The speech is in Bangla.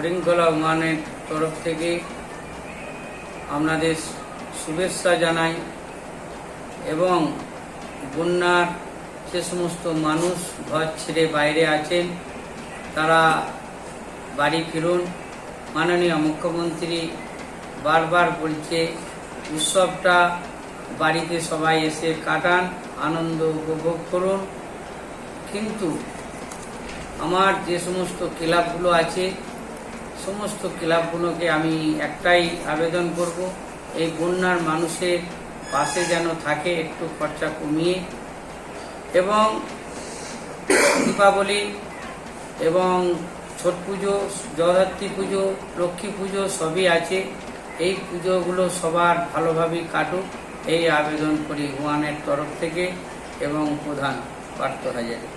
হরিণখোলা উন্নয়নের তরফ থেকে আপনাদের শুভেচ্ছা জানাই এবং বন্যার যে সমস্ত মানুষ ঘর ছেড়ে বাইরে আছেন তারা বাড়ি ফিরুন। মাননীয় মুখ্যমন্ত্রী বারবার বলছে উৎসবটা বাড়িতে সবাই এসে কাটান, আনন্দ উপভোগ করুন। কিন্তু আমার যে সমস্ত ক্লাবগুলো আছে সমস্ত ক্লাবগুলোকে আমি একটাই আবেদন করব, এই বন্যার মানুষের পাশে যেন থাকে, একটু খরচা কমিয়ে, এবং দীপাবলি এবং ছট পুজো, জগদ্ধাত্রী পুজো, লক্ষ্মী পুজো সবই আছে, এই পুজোগুলো সবার ভালোভাবেই কাটুক এই আবেদন করি ওয়ানের তরফ থেকে এবং প্রধান পার্থ হাজারি।